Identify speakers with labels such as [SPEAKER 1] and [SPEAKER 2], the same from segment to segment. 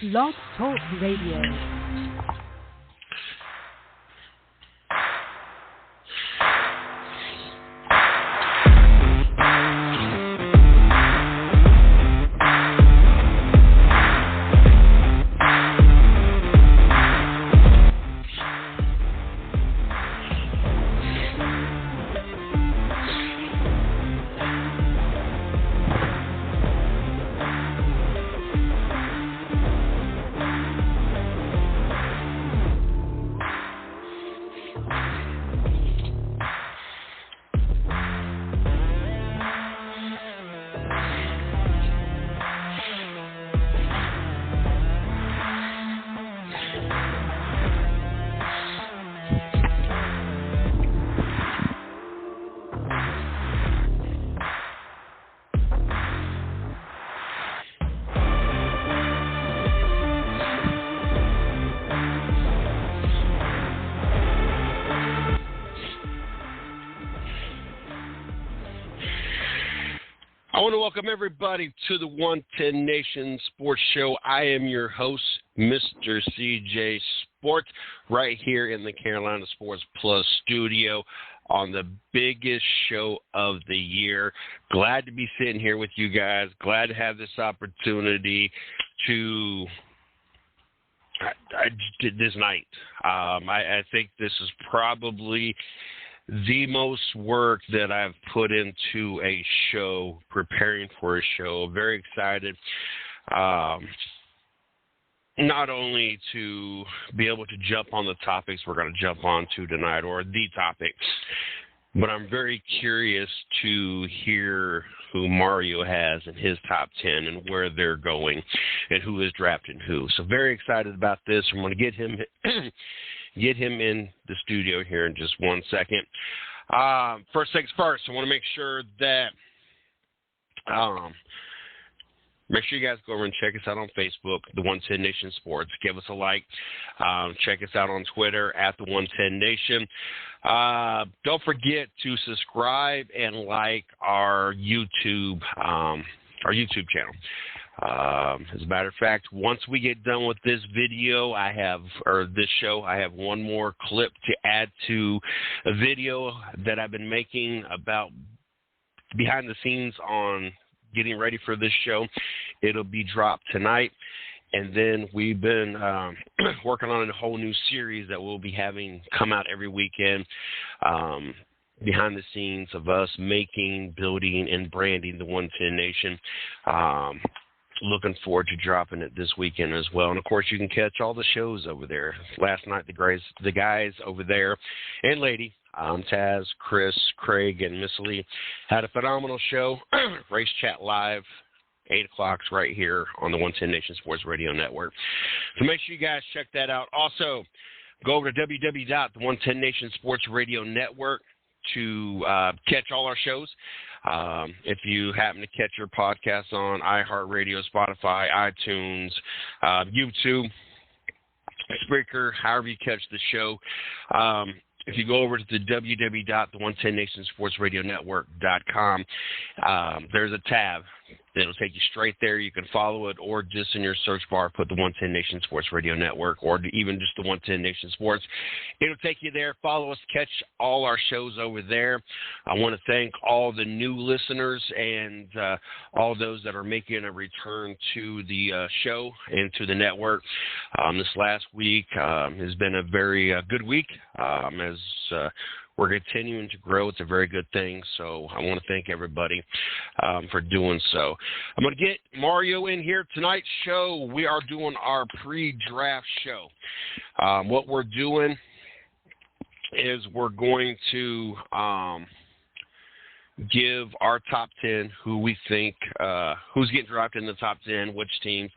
[SPEAKER 1] Blog Talk Radio.
[SPEAKER 2] I want to welcome everybody to the 110 Nation Sports Show. I am your host, Mr. CJ Sports, right here in the Carolina Sports Plus studio on the biggest show of the year. Glad to be sitting here with you guys. Glad to have this opportunity to this night. I think this is probably the most work that I've put into a show, preparing for a show. Very excited, not only to be able to jump on the topics we're going to jump on to tonight, or the topics, but I'm very curious to hear who Mario has in his top 10 and where they're going and who is drafting who. So very excited about this. I'm going to get him in the studio here in just 1 second. First things first, I want to make sure that make sure you guys go over and check us out on Facebook, the 110 Nation Sports. Give us a like. Check us out on Twitter at the 110 Nation. Don't forget to subscribe and like our YouTube channel. As a matter of fact, once we get done with this video, this show, I have one more clip to add to a video that I've been making about behind the scenes on getting ready for this show. It'll be dropped tonight. And then we've been working on a whole new series that we'll be having come out every weekend, behind the scenes of us making, building, and branding the 110 Nation. Looking forward to dropping it this weekend as well. And, of course, you can catch all the shows over there. Last night, the guys over there and lady, Taz, Chris, Craig, and Miss Lee had a phenomenal show. Race Chat Live, 8 o'clock right here on the 110 Nation Sports Radio Network. So make sure you guys check that out. Also, go over to www.the110 Nation Sports Radio Network to catch all our shows. If you happen to catch your podcast on iHeartRadio, Spotify, iTunes, YouTube, Spreaker, however you catch the show, if you go over to the www.the110nationsportsradionetwork.com, there's a tab that'll take you straight there. You can follow it, or just in your search bar, put the 110 Nation Sports Radio Network, or even just the 110 Nation Sports. It'll take you there. Follow us, catch all our shows over there. I want to thank all the new listeners and all those that are making a return to the show and to the network. This last week has been a very good week as we're continuing to grow. It's a very good thing, so I want to thank everybody for doing so. I'm going to get Mario in here. Tonight's show, we are doing our pre-draft show. What we're doing is we're going to give our top 10, who we think, who's getting drafted in the top 10, which teams.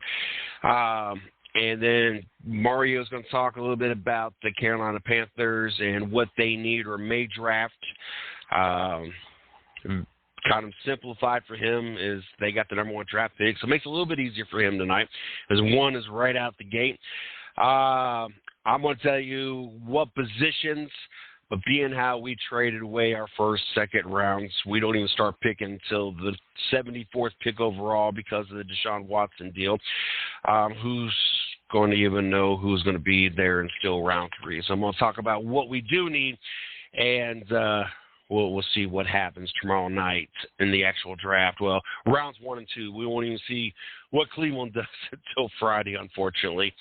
[SPEAKER 2] And then Mario's going to talk a little bit about the Carolina Panthers and what they need or may draft. Kind of simplified for him is they got the number 1 draft pick, so it makes it a little bit easier for him tonight, as one is right out the gate. I'm going to tell you what positions, but being how we traded away our first, second rounds, we don't even start picking until the 74th pick overall because of the Deshaun Watson deal, who's going to even know who's going to be there in still round 3. So I'm going to talk about what we do need, and we'll see what happens tomorrow night in the actual draft. Well, rounds 1 and 2, we won't even see what Cleveland does until Friday, unfortunately.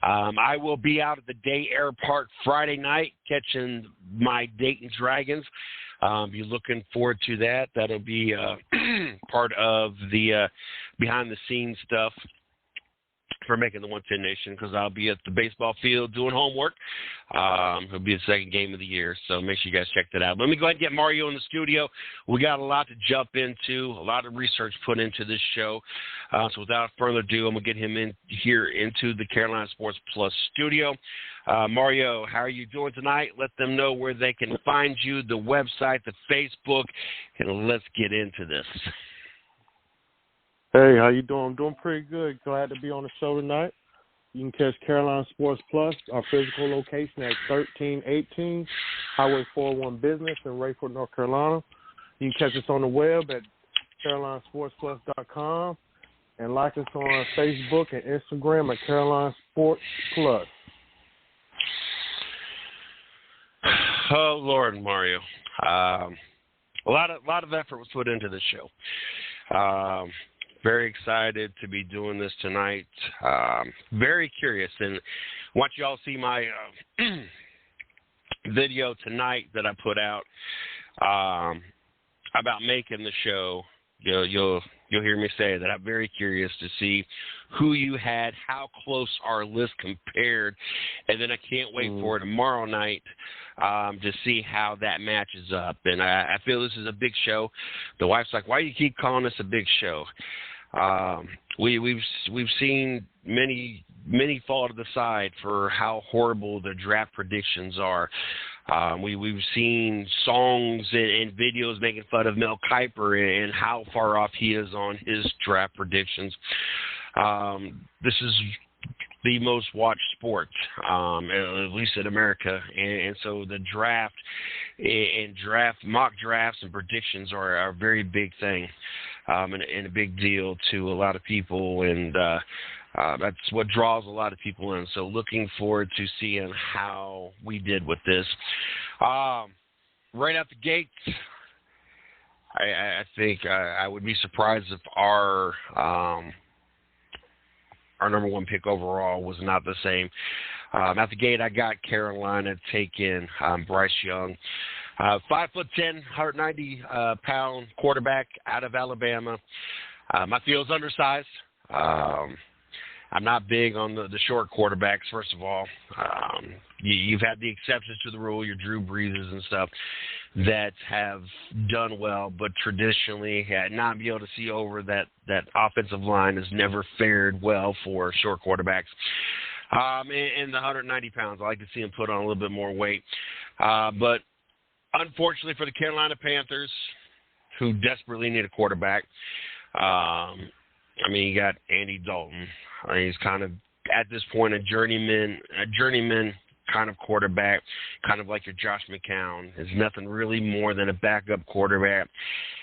[SPEAKER 2] I will be out at the Day Air Park Friday night catching my Dayton Dragons. Be looking forward to that. That'll be part of the behind-the-scenes stuff for making the 110 Nation, because I'll be at the baseball field doing homework. It'll be the second game of the year, so make sure you guys check that out. Let me go ahead and get Mario in the studio. We got a lot to jump into, a lot of research put into this show. So without further ado, I'm going to get him in here into the Carolina Sports Plus studio. Mario, how are you doing tonight? Let them know where they can find you, the website, the Facebook, and let's get into this.
[SPEAKER 3] Hey, how you doing? I'm doing pretty good. Glad to be on the show tonight. You can catch Carolina Sports Plus, our physical location at 1318 Highway 401 Business in Rayford, North Carolina. You can catch us on the web at carolinasportsplus.com and like us on Facebook and Instagram at Carolina Sports Plus.
[SPEAKER 2] Oh, Lord, Mario. A lot of effort was put into this show. Very excited to be doing this tonight. Very curious, and once you all see my video tonight that I put out about making the show, you'll hear me say that I'm very curious to see who you had, how close our list compared, and then I can't wait for tomorrow night to see how that matches up. And I feel this is a big show. The wife's like, "Why do you keep calling this a big show?" We've seen many fall to the side for how horrible the draft predictions are. We've seen songs and videos making fun of Mel Kiper and how far off he is on his draft predictions. This is the most watched sport, at least in America, and so the draft and mock drafts and predictions are a very big thing, and a big deal to a lot of people, and that's what draws a lot of people in. So looking forward to seeing how we did with this. Right out the gate, I think I would be surprised if our number 1 pick overall was not the same. At the gate, I got Carolina taking Bryce Young, 5'10", 190-pound quarterback out of Alabama. I feel is undersized. I'm not big on the short quarterbacks, first of all. You've had the exceptions to the rule, your Drew Breeses and stuff, that have done well, but traditionally not be able to see over that offensive line has never fared well for short quarterbacks. And the 190 pounds, I like to see him put on a little bit more weight. But unfortunately for the Carolina Panthers, who desperately need a quarterback, you got Andy Dalton. He's kind of, at this point, a journeyman kind of quarterback, kind of like your Josh McCown. Is nothing really more than a backup quarterback.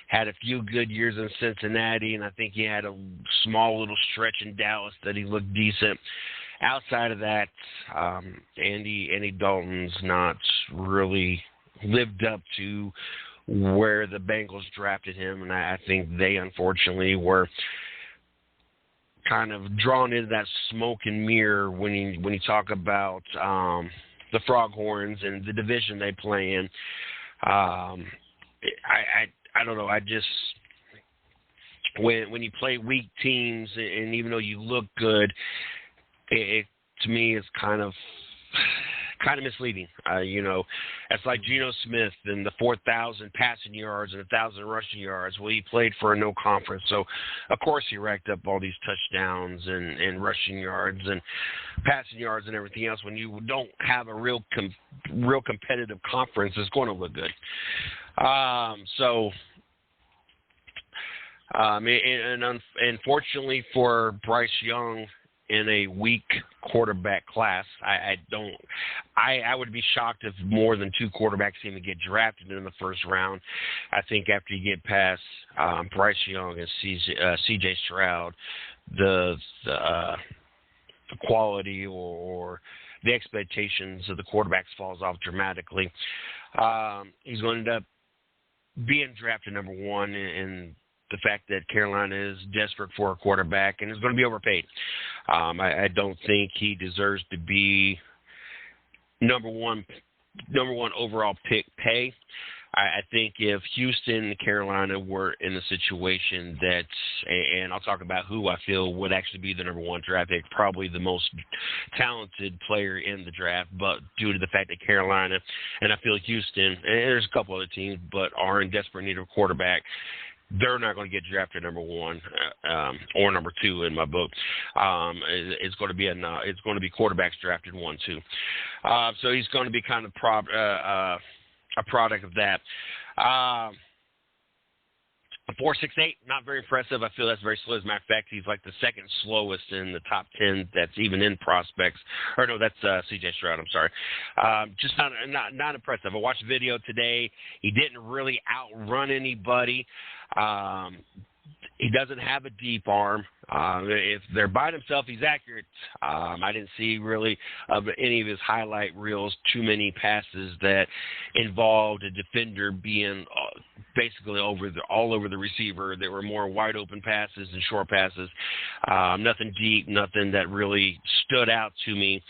[SPEAKER 2] Had a few good years in Cincinnati, and I think he had a small little stretch in Dallas that he looked decent. Outside of that, Andy Dalton's not really lived up to where the Bengals drafted him, and I think they unfortunately were kind of drawn into that smoke and mirror when you talk about the Froghorns and the division they play in. I don't know. I just when you play weak teams, and even though you look good, it to me is kind of misleading. It's like Geno Smith and the 4,000 passing yards and 1,000 rushing yards. Well, he played for a no conference, so of course he racked up all these touchdowns and rushing yards and passing yards and everything else. When you don't have a real competitive conference, it's going to look good. And unfortunately for Bryce Young, in a weak quarterback class, I would be shocked if more than 2 quarterbacks even get drafted in the first round. I think after you get past Bryce Young and C.J. Stroud, the quality or the expectations of the quarterbacks falls off dramatically. He's going to end up being drafted number one, and the fact that Carolina is desperate for a quarterback and is going to be overpaid. I don't think he deserves to be number one overall pick pay. I think if Houston and Carolina were in the situation that, and I'll talk about who I feel would actually be the number one draft pick, probably the most talented player in the draft, but due to the fact that Carolina, and I feel Houston, and there's a couple other teams, but are in desperate need of a quarterback, they're not going to get drafted number one or number two in my book. It's going to be quarterbacks drafted 1-2. So he's going to be kind of a product of that. 4.68, not very impressive. I feel that's very slow. As a matter of fact, he's like the second slowest in the top 10 that's even in prospects. Or no, that's C.J. Stroud. I'm sorry. Just not impressive. I watched a video today. He didn't really outrun anybody. He doesn't have a deep arm. If they're by himself, he's accurate. I didn't see really of any of his highlight reels too many passes that involved a defender being basically all over the receiver. There were more wide open passes and short passes. Nothing deep, nothing that really stood out to me.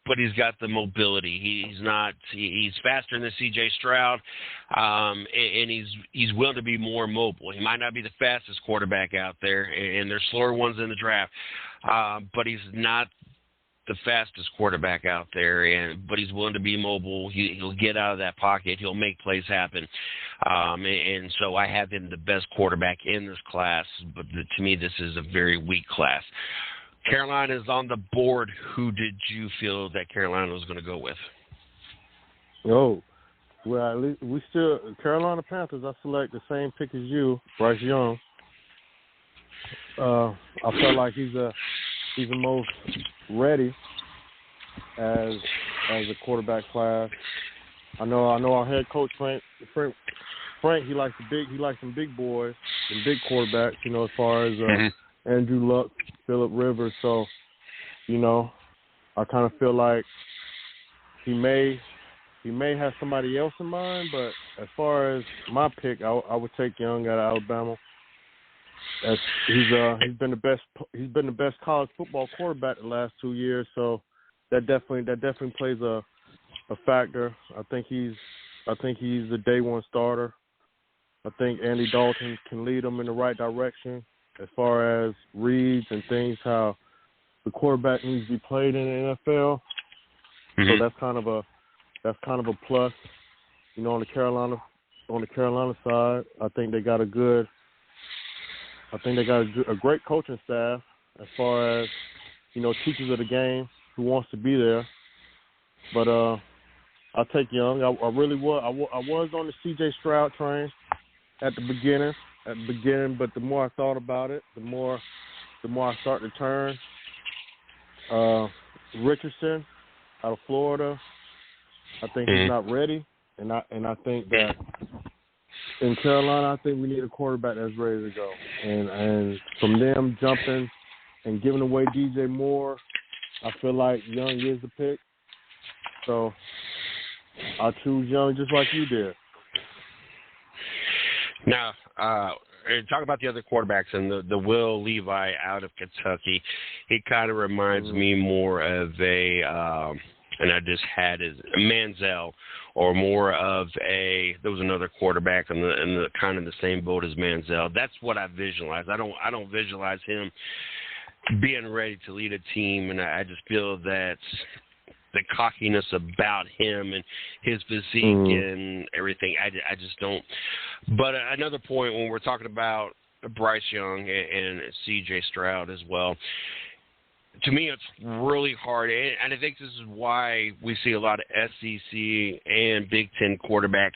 [SPEAKER 2] But he's got the mobility. He's faster than C.J. Stroud, and he's willing to be more mobile. He might not be the fastest quarterback out there, and there's slower ones in the draft, but he's not the fastest quarterback out there. But he's willing to be mobile. He'll get out of that pocket. He'll make plays happen. And so I have him the best quarterback in this class. But to me, this is a very weak class. Carolina is on the board. Who did you feel that Carolina was going to go with?
[SPEAKER 3] Oh, well, at least we still Carolina Panthers. I select the same pick as you, Bryce Young. I felt like he's the most ready as a quarterback class. I know our head coach Frank. He likes some big boys and big quarterbacks. You know, as far as Andrew Luck, Phillip Rivers. So, you know, I kind of feel like he may have somebody else in mind, but as far as my pick, I would take Young out of Alabama. He's been the best college football quarterback the last 2 years, so that definitely plays a factor. I think he's the day one starter. I think Andy Dalton can lead them in the right direction as far as reads and things, how the quarterback needs to be played in the NFL. Mm-hmm. So that's kind of a plus, you know, on the Carolina side. I think they got a great coaching staff as far as, you know, teachers of the game who wants to be there. But I'll take Young. I really was. I was on the C.J. Stroud train at the beginning, but the more I thought about it, the more I started to turn. Richardson out of Florida, I think he's not ready, and I think that in Carolina, I think we need a quarterback that's ready to go. And from them jumping and giving away DJ Moore, I feel like Young is the pick. So I'll choose Young just like you did.
[SPEAKER 2] Now, talk about the other quarterbacks and the Will Levi out of Kentucky. He kind of reminds me more of a, and I just had his Manziel, or more of there was another quarterback in the kind of the same boat as Manziel. That's what I visualize. I don't visualize him being ready to lead a team, and I just feel that the cockiness about him and his physique and everything, I just don't. But another point when we're talking about Bryce Young and C.J. Stroud as well, to me it's really hard, and I think this is why we see a lot of SEC and Big Ten quarterbacks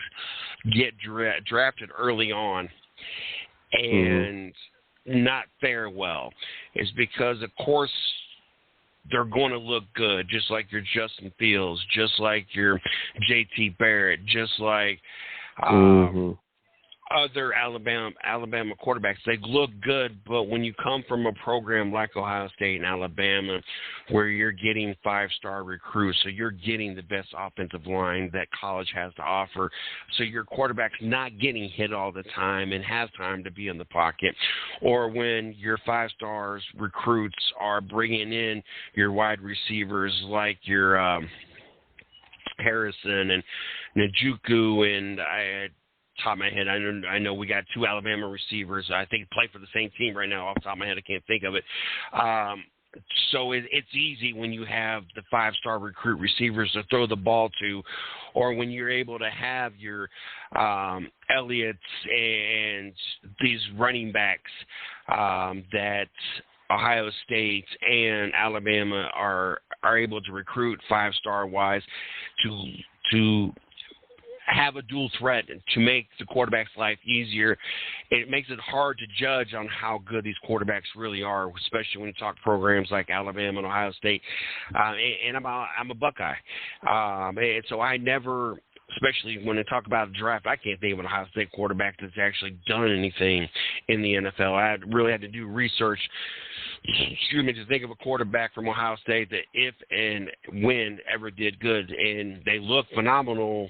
[SPEAKER 2] get drafted early on and not fare well. It's because, of course, they're going to look good, just like your Justin Fields, just like your J.T. Barrett, just like other Alabama quarterbacks. They look good, but when you come from a program like Ohio State and Alabama, where you're getting 5-star recruits, so you're getting the best offensive line that college has to offer, so your quarterback's not getting hit all the time and has time to be in the pocket, or when your 5-star recruits are bringing in your wide receivers like your Harrison and Njoku, and top of my head, I know we got 2 Alabama receivers. I think play for the same team right now. Off the top of my head, I can't think of it. So it's easy when you have the 5-star recruit receivers to throw the ball to, or when you're able to have your Elliott's and these running backs that Ohio State and Alabama are able to recruit 5-star wise to have a dual threat to make the quarterback's life easier. It makes it hard to judge on how good these quarterbacks really are, especially when you talk programs like Alabama and Ohio State. And I'm a Buckeye. And so I never, especially when they talk about draft, I can't think of an Ohio State quarterback that's actually done anything in the NFL. I really had to do research, to think of a quarterback from Ohio State that if and when ever did good, and they look phenomenal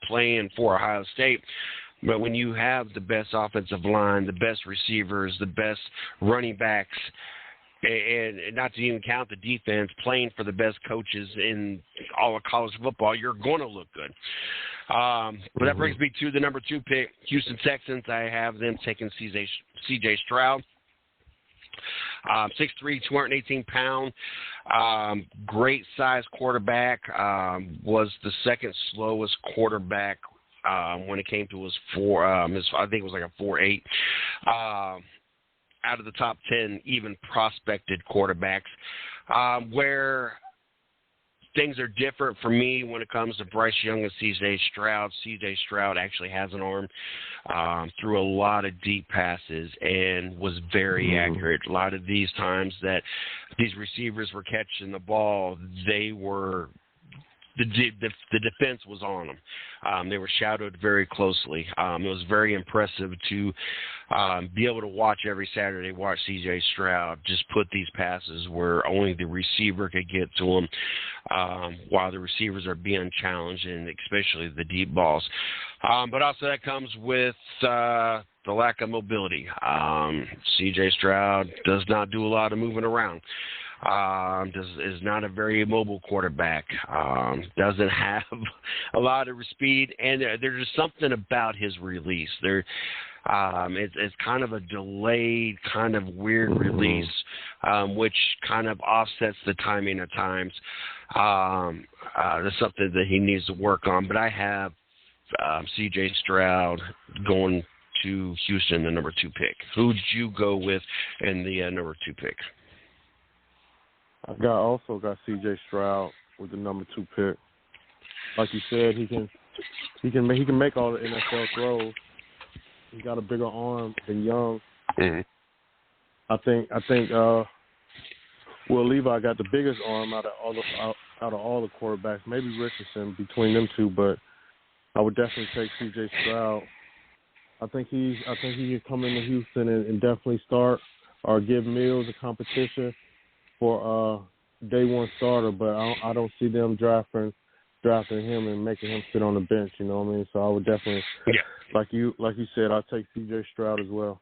[SPEAKER 2] playing for Ohio State. But when you have the best offensive line, the best receivers, the best running backs, and not to even count the defense, playing for the best coaches in all of college football, you're going to look good. But that brings me to the number 2 pick, Houston Texans. I have them taking C.J. Stroud. 6'3", 218 pound, great size quarterback, was the second slowest quarterback when it came to I think it was like a 4.8. Out of the top 10 even prospected quarterbacks, where things are different for me when it comes to Bryce Young and C.J. Stroud. C.J. Stroud actually has an arm, threw a lot of deep passes and was very accurate. A lot of these times that these receivers were catching the ball, they were the defense was on them. They were shadowed very closely. It was very impressive to be able to watch every Saturday, watch C.J. Stroud just put these passes where only the receiver could get to them, while the receivers are being challenged, and especially the deep balls. But also that comes with the lack of mobility. C.J. Stroud does not do a lot of moving around. Is not a very mobile quarterback. Doesn't have a lot of speed, and there's just something about his release. It's kind of a delayed, kind of weird release, which kind of offsets the timing at times. That's something that he needs to work on. But I have C.J. Stroud going to Houston, the number 2 pick. Who did you go with in the number 2 pick?
[SPEAKER 3] I also got C.J. Stroud with the number 2 pick. Like you said, he can make all the NFL throws. He's got a bigger arm than Young. Mm-hmm. I think Will Levi got the biggest arm out of all the quarterbacks. Maybe Richardson between them two, but I would definitely take C.J. Stroud. I think he can come into Houston and definitely start or give Mills a competition for day one starter, but I don't see them drafting him and making him sit on the bench. You know what I mean? So I would definitely, like you said, I'll take C.J. Stroud as well.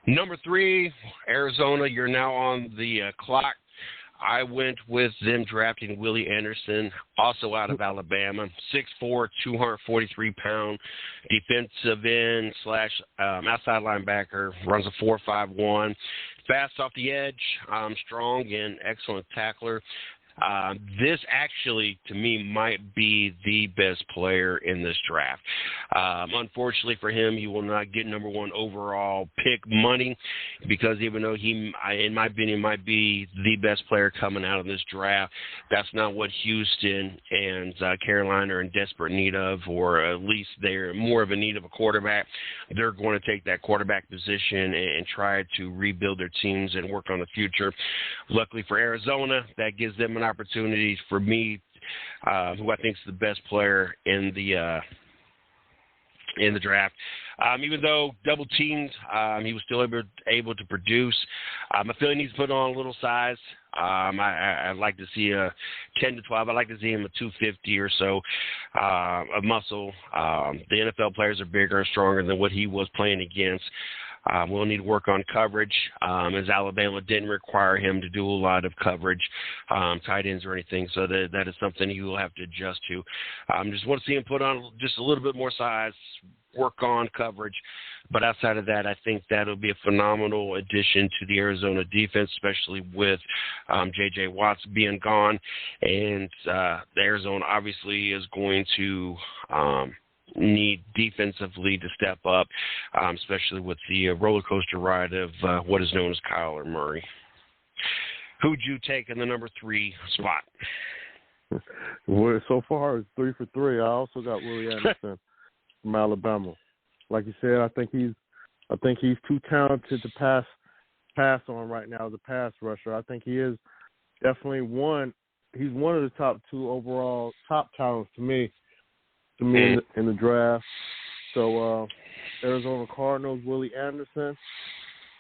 [SPEAKER 2] Number 3, Arizona. You're now on the clock. I went with them drafting Willie Anderson, also out of Alabama, 6'4", 243-pound, defensive end / outside linebacker, runs a 4.51, fast off the edge, strong and excellent tackler. This actually, to me, might be the best player in this draft. Unfortunately for him, he will not get number 1 overall pick money because even though he, in my opinion, might be the best player coming out of this draft, that's not what Houston and Carolina are in desperate need of, or at least they're more of a need of a quarterback. They're going to take that quarterback position and try to rebuild their teams and work on the future. Luckily for Arizona, that gives them an opportunity for me, who I think is the best player in the in the draft. Even though double teamed, he was still able to produce. I feel he needs to put on a little size. I'd like to see a 10 to 12. I'd like to see him a 250 or so of muscle. The NFL players are bigger and stronger than what he was playing against. We'll need to work on coverage, as Alabama didn't require him to do a lot of coverage, tight ends or anything, so that is something he will have to adjust to. Just want to see him put on just a little bit more size, work on coverage. But outside of that, I think that'll be a phenomenal addition to the Arizona defense, especially with J.J. Watts being gone. And Arizona obviously is going to need defensively to step up, especially with the roller coaster ride of what is known as Kyler Murray. Who'd you take in the number 3 spot?
[SPEAKER 3] Well, so far it's 3 for 3. I also got Willie Anderson from Alabama. Like you said, I think he's too talented to pass on right now as a pass rusher. I think he is definitely one. He's one of the top 2 overall top talents to me in the draft. So Arizona Cardinals, Willie Anderson,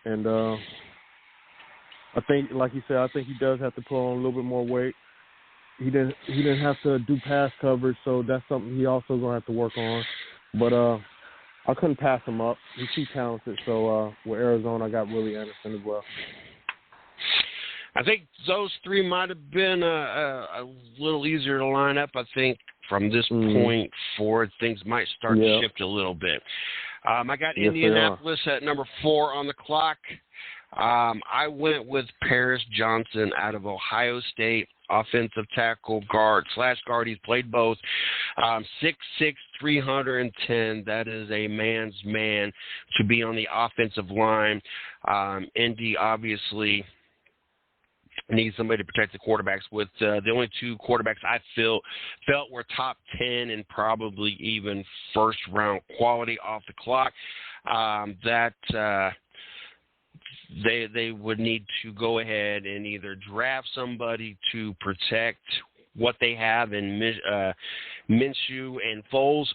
[SPEAKER 3] and I think, like you said, I think he does have to put on a little bit more weight. He didn't have to do pass coverage, so that's something he also gonna have to work on. But I couldn't pass him up. He's too talented. So with Arizona, I got Willie Anderson as well.
[SPEAKER 2] I think those 3 might have been a little easier to line up. I think from this point forward, things might start to shift a little bit. I got Indianapolis at number 4 on the clock. I went with Paris Johnson out of Ohio State, offensive tackle, guard. He's played both. 6'6", 310. That is a man's man to be on the offensive line. Indy obviously needs somebody to protect the quarterbacks with. The only 2 quarterbacks I felt were top 10 and probably even first-round quality off the clock. They would need to go ahead and either draft somebody to protect what they have in Minshew and Foles,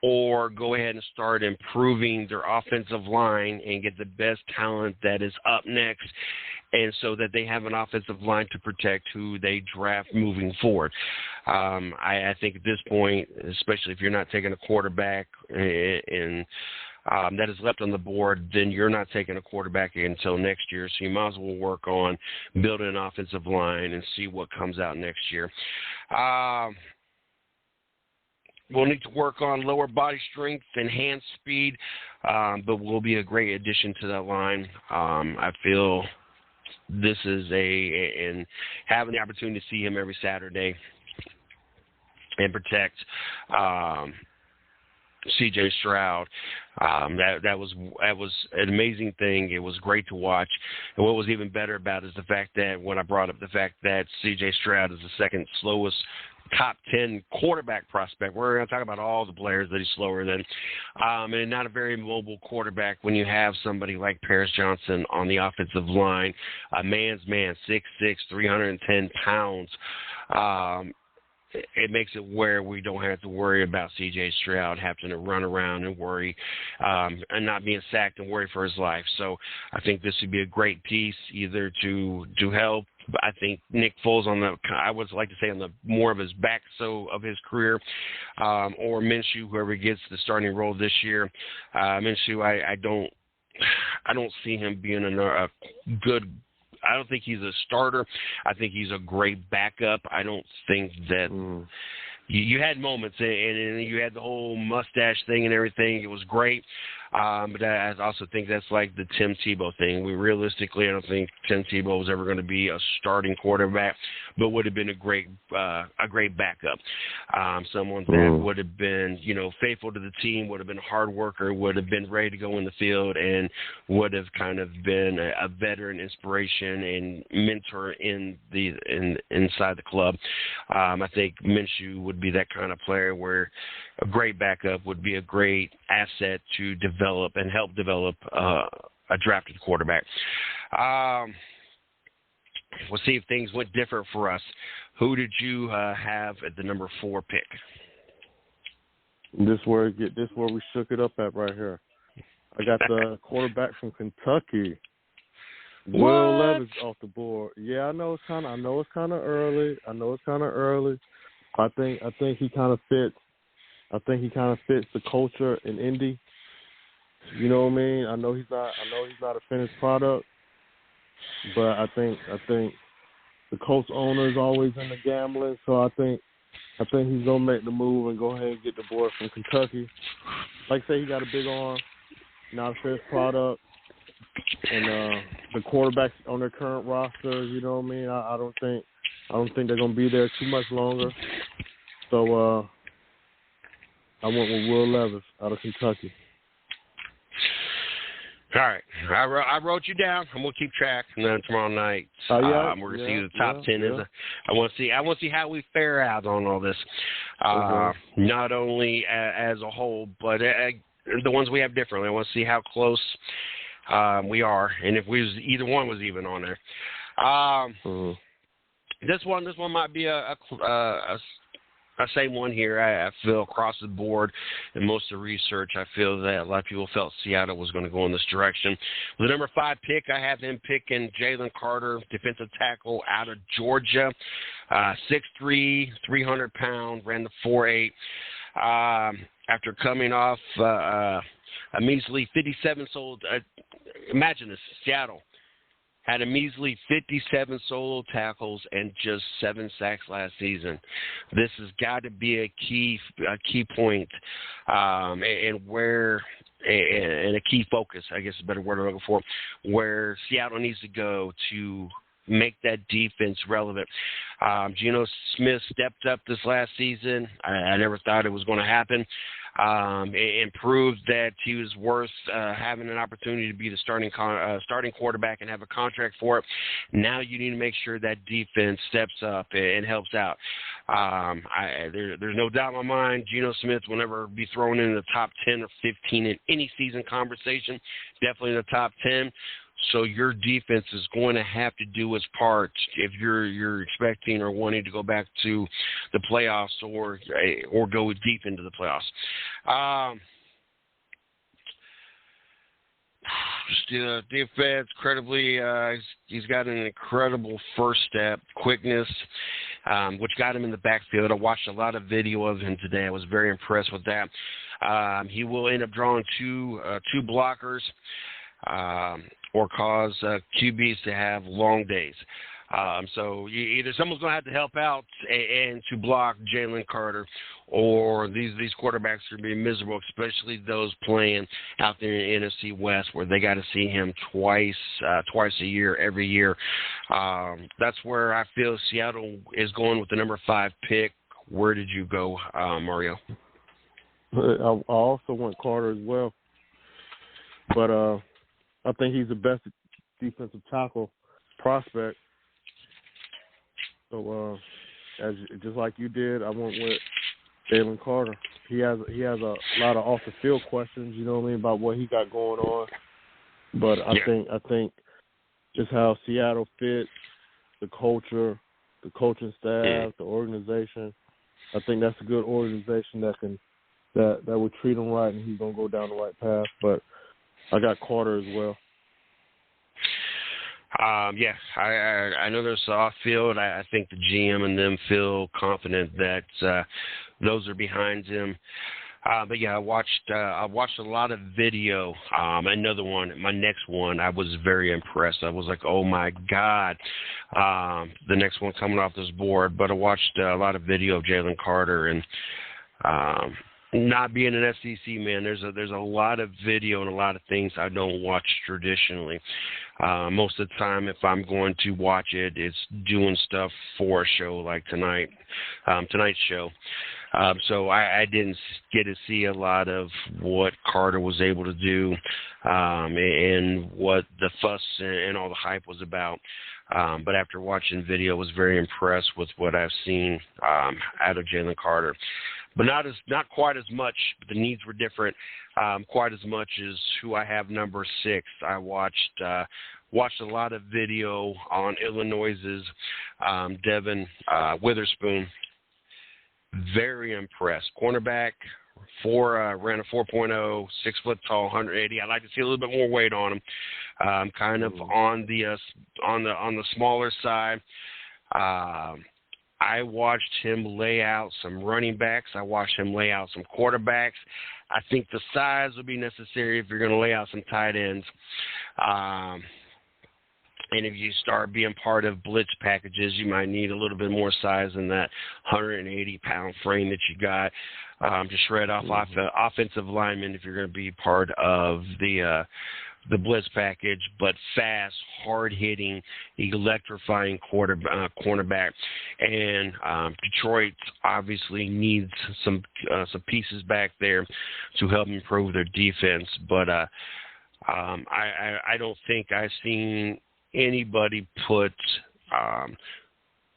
[SPEAKER 2] or go ahead and start improving their offensive line and get the best talent that is up next, and so that they have an offensive line to protect who they draft moving forward. I think at this point, especially if you're not taking a quarterback and that is left on the board, then you're not taking a quarterback until next year. So you might as well work on building an offensive line and see what comes out next year. We'll need to work on lower body strength and hand speed, but will be a great addition to that line. I feel this is and having the opportunity to see him every Saturday and protect C.J. Stroud. That was an amazing thing. It was great to watch. And what was even better about it is the fact that when I brought up the fact that C.J. Stroud is the second slowest top 10 quarterback prospect. We're going to talk about all the players that he's slower than. And not a very mobile quarterback when you have somebody like Paris Johnson on the offensive line. A man's man, 6'6", 310 pounds. It makes it where we don't have to worry about C.J. Stroud having to run around and worry and not being sacked and worry for his life. So I think this would be a great piece either to help. I think Nick Foles I would like to say on the more of his back of his career, or Minshew, whoever gets the starting role this year. Minshew, I don't see him being a good. I don't think he's a starter. I think he's a great backup. I don't think that you had moments, and you had the whole mustache thing and everything. It was great. But I also think that's like the Tim Tebow thing. Realistically, I don't think Tim Tebow was ever going to be a starting quarterback, but would have been a great backup. Someone that would have been, faithful to the team, would have been a hard worker, would have been ready to go in the field, and would have kind of been a veteran inspiration and mentor inside the club. I think Minshew would be that kind of player where a great backup would be a great asset to develop and help develop a drafted quarterback. We'll see if things went different for us. Who did you have at the number 4 pick?
[SPEAKER 3] This where we shook it up at right here. I got the quarterback from Kentucky, Will Levis, off the board. Yeah, I know it's kind of early. I think he kind of fits. I think he kind of fits the culture in Indy. You know what I mean? I know he's not a finished product, but I think the Colts owner is always into gambling, so I think he's gonna make the move and go ahead and get the boy from Kentucky. Like I say, he got a big arm, not a finished product, and the quarterbacks on their current roster, you know what I mean? I don't think they're gonna be there too much longer. So I went with Will Levis out of Kentucky.
[SPEAKER 2] All right, I wrote you down. I'm gonna keep track, and then tomorrow night we're gonna see who the top 10 is. I want to see how we fare out on all this, not only as a whole, but the ones we have differently. I want to see how close we are, and if either one was even on there. This one might be a same one here. I feel across the board in most of the research, I feel that a lot of people felt Seattle was going to go in this direction. With the number 5 pick, I have him picking Jalen Carter, defensive tackle out of Georgia, 6'3", 300 pounds, ran the 4.8. After coming off a measly 57 sold, imagine this, Seattle had a measly 57 solo tackles and just 7 sacks last season. This has got to be a key point, and a key focus, I guess is a better word I'm looking for, where Seattle needs to go to make that defense relevant. Geno Smith stepped up this last season. I never thought it was going to happen. And proved that he was worth having an opportunity to be the starting quarterback and have a contract for it. Now you need to make sure that defense steps up and helps out. There's no doubt in my mind Geno Smith will never be thrown in the top 10 or 15 in any season conversation, definitely in the top 10. So your defense is going to have to do its part if you're expecting or wanting to go back to the playoffs or go deep into the playoffs. Defense, incredibly, he's got an incredible first step, quickness, which got him in the backfield. I watched a lot of video of him today. I was very impressed with that. He will end up drawing two blockers. Or cause QBs to have long days. So either someone's going to have to help out and to block Jalen Carter, or these quarterbacks are going to be miserable, especially those playing out there in the NFC West where they got to see him twice a year, every year. That's where I feel Seattle is going with the number 5 pick. Where did you go, Mario?
[SPEAKER 3] I also went Carter as well. But I think he's the best defensive tackle prospect. So, just like you did, I went with Jalen Carter. He has a lot of off the field questions, you know what I mean, about what he got going on. But I think just how Seattle fits, the culture, the coaching staff, the organization. I think that's a good organization that would treat him right, and he's gonna go down the right path. But I got Carter as well.
[SPEAKER 2] I know there's off field. I think the GM and them feel confident that those are behind him. But yeah, I watched a lot of video. Another one, my next one, I was very impressed. I was like, oh my God, the next one coming off this board. But I watched a lot of video of Jalen Carter, and not being an SEC man, there's a lot of video and a lot of things I don't watch traditionally. Most of the time, if I'm going to watch it, it's doing stuff for a show like tonight's show. So I didn't get to see a lot of what Carter was able to do and what the fuss and all the hype was about. But after watching video, I was very impressed with what I've seen out of Jalen Carter. But not quite as much. But the needs were different. Quite as much as who I have number 6. I watched a lot of video on Illinois's Devin Witherspoon. Very impressed. Cornerback, ran a 4.0, 6 foot tall, 180. I'd like to see a little bit more weight on him. Kind of on the smaller side. I watched him lay out some running backs. I watched him lay out some quarterbacks. I think the size will be necessary if you're going to lay out some tight ends. And if you start being part of blitz packages, you might need a little bit more size than that 180-pound frame that you got to shred off offensive linemen if you're going to be part of the blitz package, but fast, hard-hitting, electrifying cornerback. And Detroit obviously needs some pieces back there to help improve their defense. But I don't think I've seen anybody put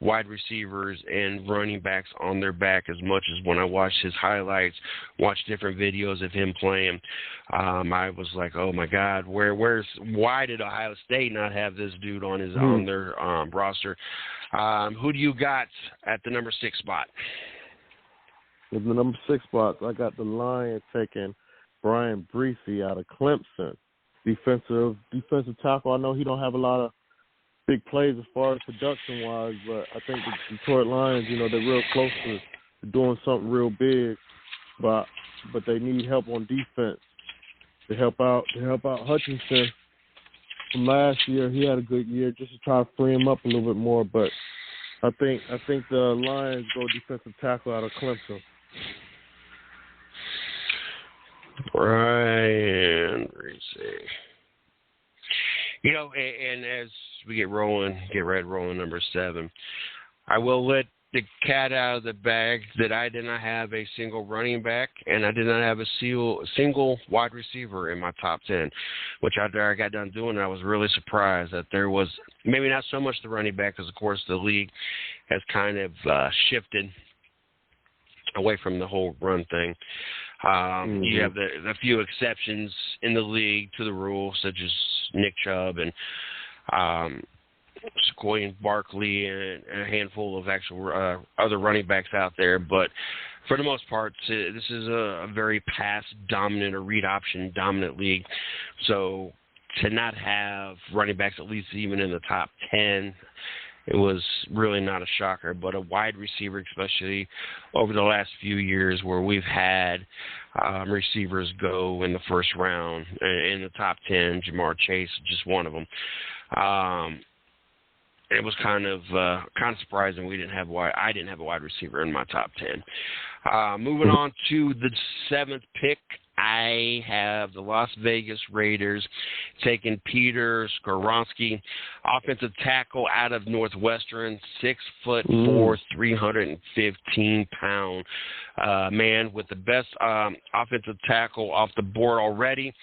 [SPEAKER 2] wide receivers and running backs on their back as much as when I watched his highlights, watched different videos of him playing. I was like, oh my God, why did Ohio State not have this dude on their roster? Who do you got at the number 6 spot?
[SPEAKER 3] In the number 6 spot, I got the Lions taking Brian Breesy out of Clemson. Defensive tackle. I know he don't have a lot of big plays as far as production-wise, but I think the Detroit Lions, they're real close to doing something real big, but they need help on defense to help out Hutchinson from last year. He had a good year just to try to free him up a little bit more, but I think the Lions go defensive tackle out of Clemson.
[SPEAKER 2] Brian Breesy. And as we get rolling, number 7, I will let the cat out of the bag that I did not have a single running back and I did not have a single wide receiver in my top 10, which after I got done doing it, I was really surprised that there was maybe not so much the running back because, of course, the league has kind of shifted away from the whole run thing. You have the few exceptions in the league to the rule, such as Nick Chubb and Sequoia Barkley and a handful of actual other running backs out there. But for the most part, this is a very pass-dominant or read-option-dominant league. So to not have running backs at least even in the top 10, it was really not a shocker, but a wide receiver, especially over the last few years where we've had receivers go in the first round in the top 10, Jamar Chase, just one of them. It was kind of surprising I didn't have a wide receiver in my top 10. Moving on to the 7th pick, I have the Las Vegas Raiders taking Peter Skoronski, offensive tackle out of Northwestern, 6'4", 315-pound man with the best offensive tackle off the board already.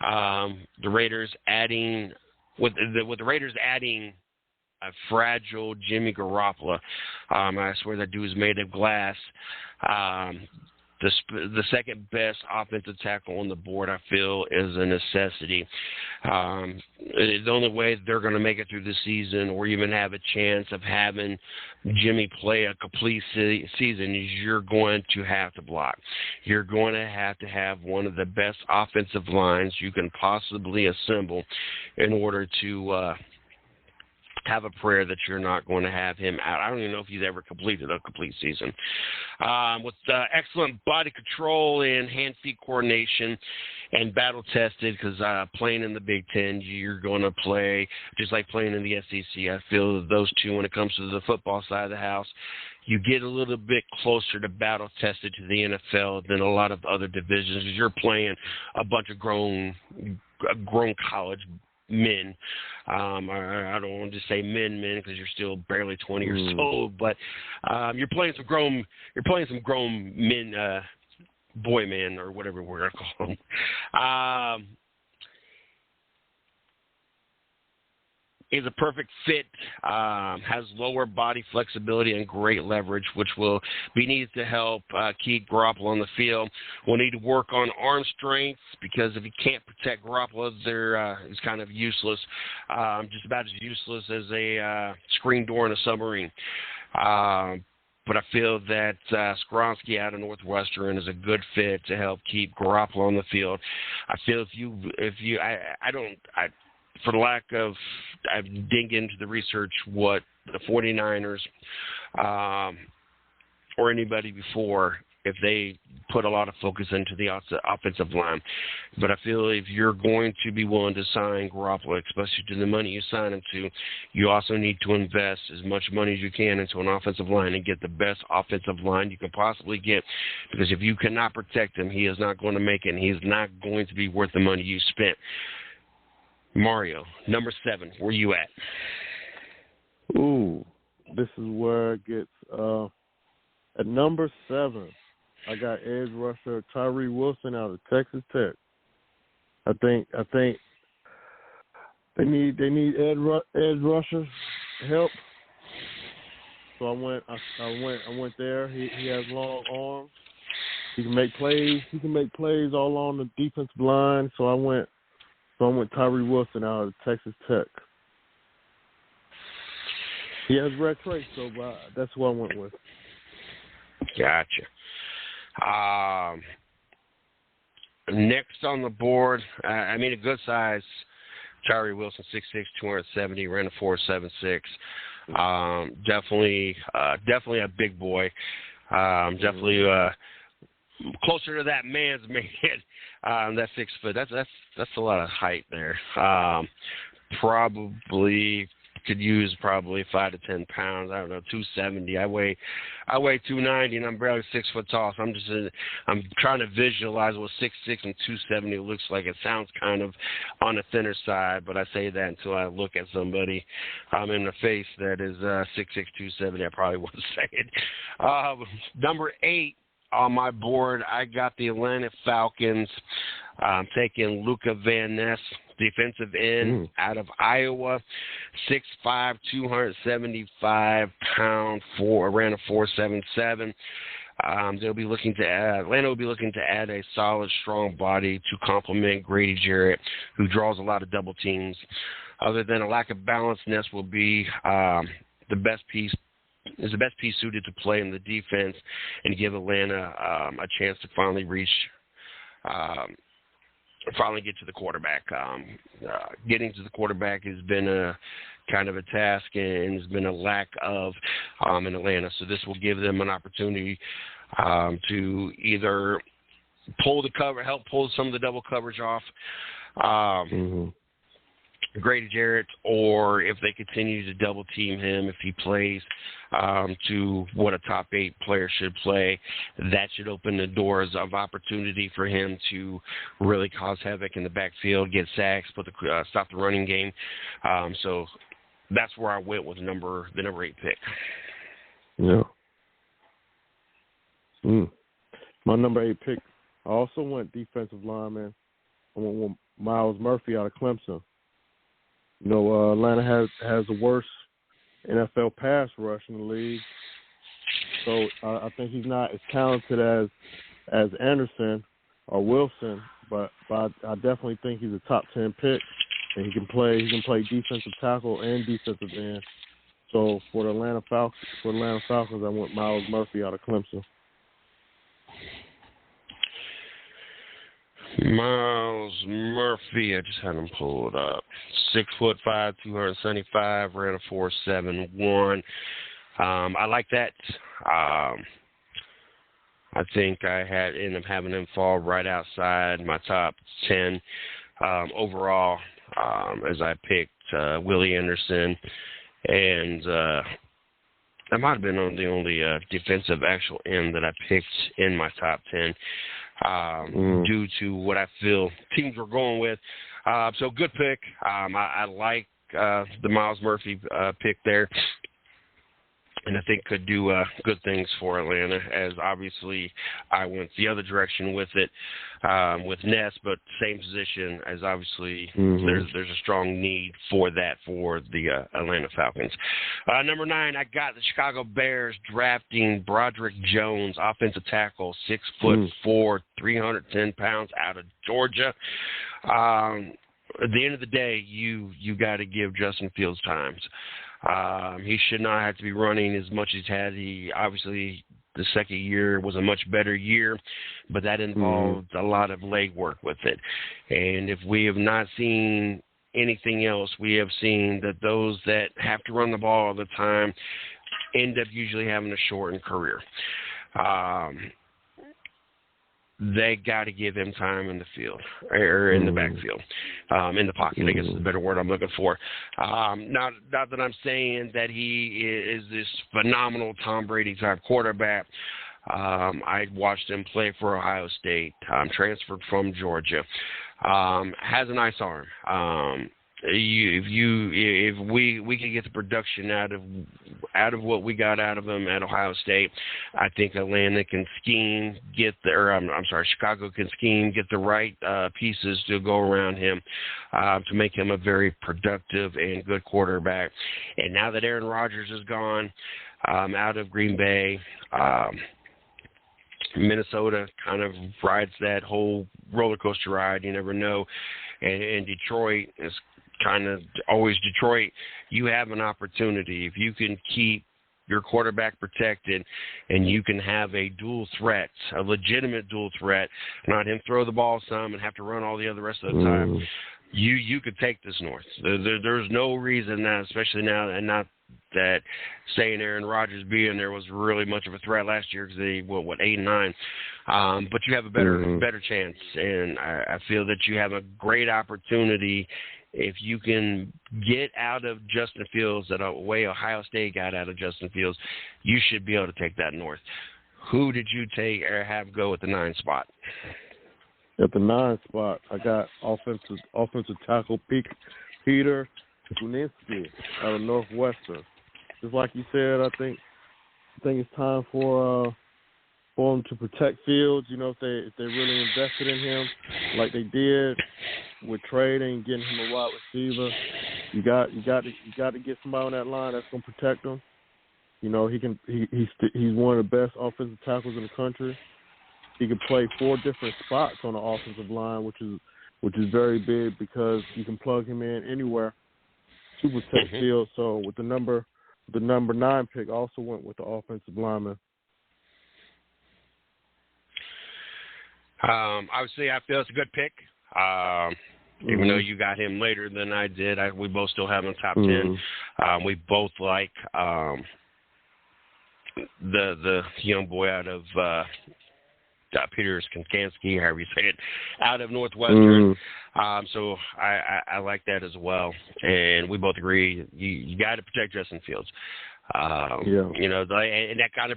[SPEAKER 2] The Raiders adding a fragile Jimmy Garoppolo. I swear that dude is made of glass. The second best offensive tackle on the board, I feel, is a necessity. The only way they're going to make it through the season or even have a chance of having Jimmy play a complete season is you're going to have to block. You're going to have one of the best offensive lines you can possibly assemble in order to have a prayer that you're not going to have him out. I don't even know if he's ever completed a complete season. With excellent body control and hand-feet coordination and battle-tested, because playing in the Big Ten, you're going to play just like playing in the SEC. I feel that those two, when it comes to the football side of the house, you get a little bit closer to battle-tested to the NFL than a lot of other divisions, because you're playing a bunch of grown college men. I don't want to say men because you're still barely 20 years old, but you're playing some grown men, boy men, or whatever we're going to call them. Is a perfect fit, has lower body flexibility and great leverage, which will be needed to help keep Garoppolo on the field. We'll need to work on arm strength because if you can't protect Garoppolo, it's kind of useless, just about as useless as a screen door in a submarine. but I feel that Skronsky out of Northwestern is a good fit to help keep Garoppolo on the field. I feel for lack of, I didn't get into the research what the 49ers or anybody before, if they put a lot of focus into the offensive line. But I feel if you're going to be willing to sign Garoppolo, especially to the money you sign him to, you also need to invest as much money as you can into an offensive line and get the best offensive line you can possibly get. Because if you cannot protect him, he is not going to make it, and he is not going to be worth the money you spent. Mario, number 7, where you at?
[SPEAKER 3] Ooh, this is where it gets at number 7. I got edge rusher Tyree Wilson out of Texas Tech. I think they need edge rusher help. So I went there. He has long arms. He can make plays. He can make plays all on the defensive line. So I went Tyree Wilson out of Texas Tech. He has red traits, so that's who I went with.
[SPEAKER 2] Gotcha. Next on the board, a good size, Tyree Wilson, 6'6", 270, ran a 4.76. Definitely a big boy. Definitely closer to that man's man. That 6 foot. That's a lot of height there. Probably could use 5 to 10 pounds. I don't know, 270. I weigh 290, and I'm barely 6 foot tall. So I'm trying to visualize what 6'6" and 270 looks like. It sounds kind of on the thinner side, but I say that until I look at somebody in the face that is 6'6", 270. I probably wouldn't say it. Number 8 on my board, I got the Atlanta Falcons. I'm taking Luca Van Ness, defensive end out of Iowa, 6'5", 275 pounds, ran a 4.77. Atlanta will be looking to add a solid, strong body to complement Grady Jarrett, who draws a lot of double teams. Other than a lack of balance, Ness will be the best piece suited to play in the defense and give Atlanta a chance to finally get to the quarterback. Getting to the quarterback has been a kind of a task, and has been a lack of in Atlanta. So this will give them an opportunity to either help pull some of the double coverage off Grady Jarrett, or if they continue to double team him, if he plays to what a top 8 player should play, that should open the doors of opportunity for him to really cause havoc in the backfield, get sacks, stop the running game. So that's where I went with the number 8 pick.
[SPEAKER 3] Yeah. My number 8 pick, I also went defensive lineman. I went with Miles Murphy out of Clemson. You know, Atlanta has the worst NFL pass rush in the league. So I think he's not as talented as Anderson or Wilson, but I definitely think he's a top 10 pick, and he can play defensive tackle and defensive end. So for the Atlanta Falcons, I went Miles Murphy out of Clemson.
[SPEAKER 2] Miles Murphy, I just had him pulled up. 6'5", 275, ran a 4.71. I like that. I think I ended up having him fall right outside my top 10 overall, as I picked Willie Anderson, and that might have been the only defensive actual end that I picked in my top 10. Due to what I feel teams were going with. So good pick. I like the Miles Murphy pick there, and I think could do good things for Atlanta, as obviously I went the other direction with it, with Ness, but same position as obviously there's a strong need for that for the Atlanta Falcons. Number 9, I got the Chicago Bears drafting Broderick Jones, offensive tackle, 6'4", 310 pounds, out of Georgia. At the end of the day, you got to give Justin Fields times. He should not have to be running as much as he obviously. The second year was a much better year, but that involved a lot of leg work with it. And if we have not seen anything else, we have seen that those that have to run the ball all the time end up usually having a shortened career. They got to give him time in the field or in the backfield, in the pocket, I guess is the better word I'm looking for. Not that I'm saying that he is this phenomenal Tom Brady type quarterback. I watched him play for Ohio State, transferred from Georgia. Has a nice arm. If we could get the production out of what we got out of him at Ohio State, I think Atlanta can scheme, Chicago can scheme, get the right pieces to go around him to make him a very productive and good quarterback. And now that Aaron Rodgers is gone out of Green Bay, Minnesota kind of rides that whole roller coaster ride. You never know. And Detroit is kind of always Detroit. You have an opportunity. If you can keep your quarterback protected and you can have a dual threat, a legitimate dual threat, not him throw the ball some and have to run all the other rest of the time, you could take this north. There's no reason that, especially now, and not that saying Aaron Rodgers being there was really much of a threat last year because they, 8-9. But you have a better chance, and I feel that you have a great opportunity if you can get out of Justin Fields the way Ohio State got out of Justin Fields. You should be able to take that north. Who did you take or have go at the 9 spot?
[SPEAKER 3] At the 9 spot, I got offensive tackle Peter Kuninski out of Northwestern. Just like you said, I think it's time for him to protect Fields. You know, if they really invested in him like they did with trading, getting him a wide receiver, you got to get somebody on that line that's gonna protect him. You know, he's one of the best offensive tackles in the country. He can play 4 different spots on the offensive line, which is very big because you can plug him in anywhere to protect Fields. So with the number 9 pick, I also went with the offensive lineman.
[SPEAKER 2] Obviously, I feel it's a good pick. Even though you got him later than I did, we both still have him top 10. We both like the young boy out of Peter Kuninski, however you say it, out of Northwestern. So I like that as well. And we both agree you got to protect Justin Fields. You know, and that kind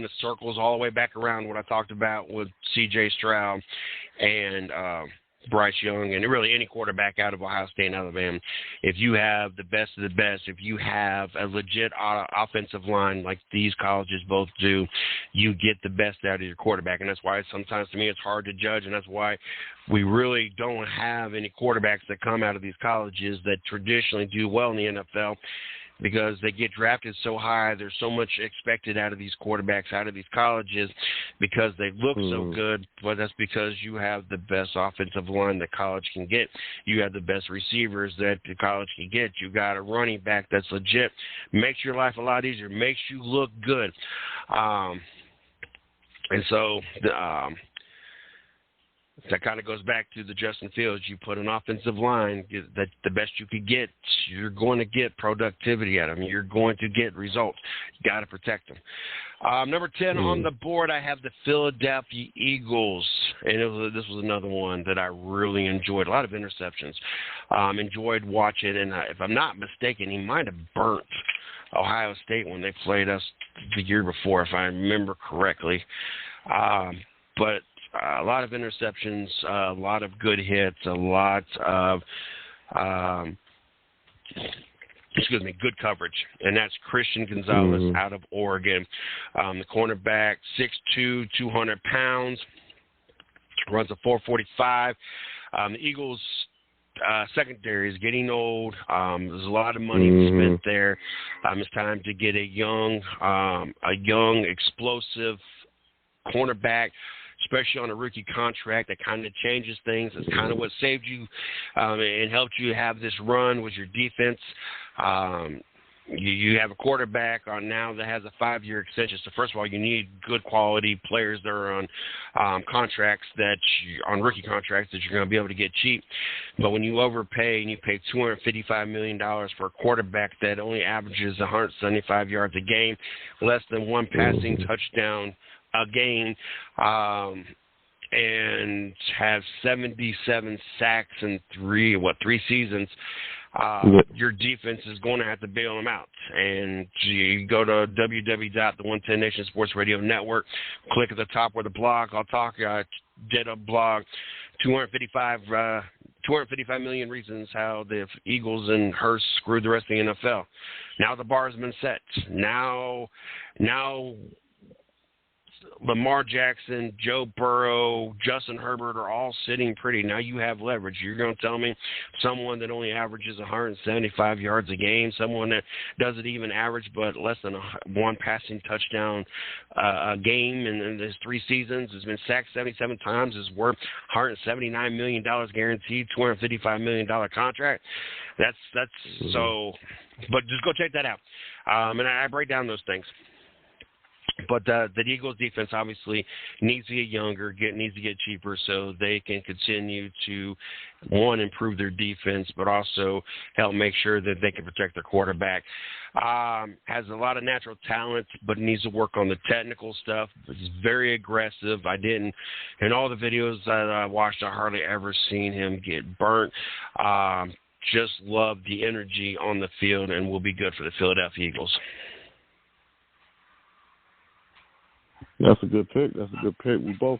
[SPEAKER 2] of circles all the way back around what I talked about with C.J. Stroud and Bryce Young, and really any quarterback out of Ohio State and Alabama. If you have the best of the best, if you have a legit offensive line like these colleges both do, you get the best out of your quarterback. And that's why sometimes to me it's hard to judge, and that's why we really don't have any quarterbacks that come out of these colleges that traditionally do well in the NFL, because they get drafted so high. There's so much expected out of these quarterbacks, out of these colleges, because they look so good. But that's because you have the best offensive line that college can get. You have the best receivers that the college can get. You got a running back that's legit. Makes your life a lot easier. Makes you look good. And so that kind of goes back to the Justin Fields. You put an offensive line that the best you could get, you're going to get productivity out of them. You're going to get results. You got to protect them. Number 10 on the board, I have the Philadelphia Eagles. And this was another one that I really enjoyed. A lot of interceptions. Enjoyed watching. And if I'm not mistaken, he might have burnt Ohio State when they played us the year before, if I remember correctly. But a lot of interceptions, a lot of good hits, a lot of, good coverage. And that's Christian Gonzalez out of Oregon. The cornerback, 6'2", 200 pounds, runs a 4.45. The Eagles' secondary is getting old. There's a lot of money spent there. It's time to get a young, explosive cornerback, especially on a rookie contract. That kind of changes things. It's kind of what saved you and helped you have this run was your defense. You have a quarterback on now that has a 5-year extension. So first of all, you need good quality players that are on contracts on rookie contracts that you're going to be able to get cheap. But when you overpay and you pay $255 million for a quarterback that only averages 175 yards a game, less than one passing touchdown a game, and have 77 sacks in three seasons, your defense is going to have to bail them out. And you go to www.the110 Sports Radio Network, click at the top where the blog, I did a blog, 255 million reasons how the Eagles and Hurst screwed the rest of the NFL. Now the bar has been set. Now Lamar Jackson, Joe Burrow, Justin Herbert are all sitting pretty. Now you have leverage. You're going to tell me someone that only averages 175 yards a game, someone that doesn't even average but less than one passing touchdown a game in his 3 seasons, has been sacked 77 times, is worth $179 million guaranteed, $255 million contract. That's so. But just go check that out. And I break down those things. But the Eagles defense obviously needs to get younger, needs to get cheaper so they can continue to, one, improve their defense, but also help make sure that they can protect their quarterback. Has a lot of natural talent, but needs to work on the technical stuff. He's very aggressive. In all the videos that I watched, I hardly ever seen him get burnt. Just love the energy on the field and will be good for the Philadelphia Eagles.
[SPEAKER 3] That's a good pick. We both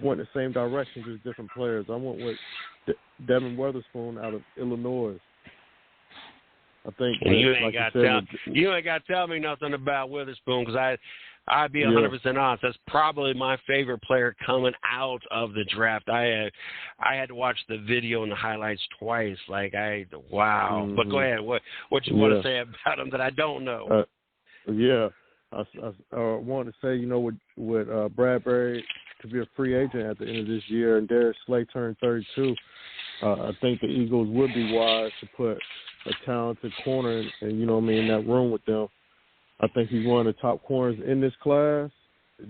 [SPEAKER 3] went the same direction, just different players. I went with Devin Witherspoon out of Illinois. I think.
[SPEAKER 2] And you ain't got to tell me nothing about Witherspoon because I'd be 100% honest. That's probably my favorite player coming out of the draft. I had to watch the video and the highlights twice. Wow. Mm-hmm. But go ahead. What you want to say about him that I don't know?
[SPEAKER 3] I wanted to say, with Bradbury to be a free agent at the end of this year and Darius Slay turned 32, I think the Eagles would be wise to put a talented corner in that room with them. I think he's one of the top corners in this class.